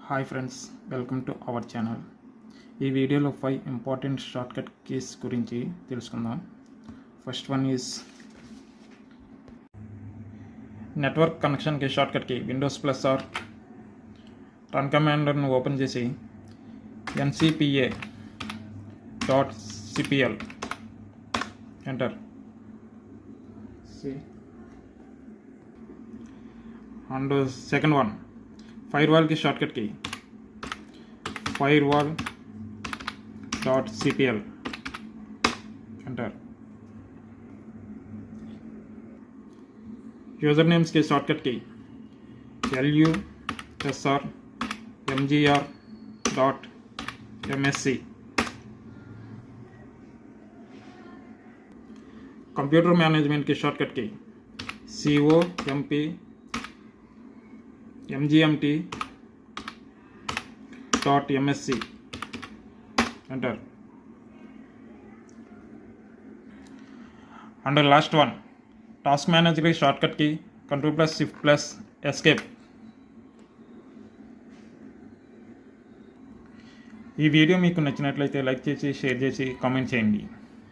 Hi friends, welcome to our channel. ఈ వీడియోలో 5 important shortcut keys గురించి తెలుసుకుందాం. ఫస్ట్ వన్ ఈజ్ నెట్వర్క్ కనెక్షన్కి shortcut key Windows plus R run కమాండర్ను open చేసి ncpa.cpl enter. And second one firewall की shortcut key firewall.cpl enter. User names की shortcut key lusrmgr.msc. Computer management की shortcut key compmgt.msc enter. And last one task manager की shortcut key Ctrl+Shift+Escape. ఈ video మీకు నచ్చినట్లయితే like చేసి share చేసి comment చేయండి.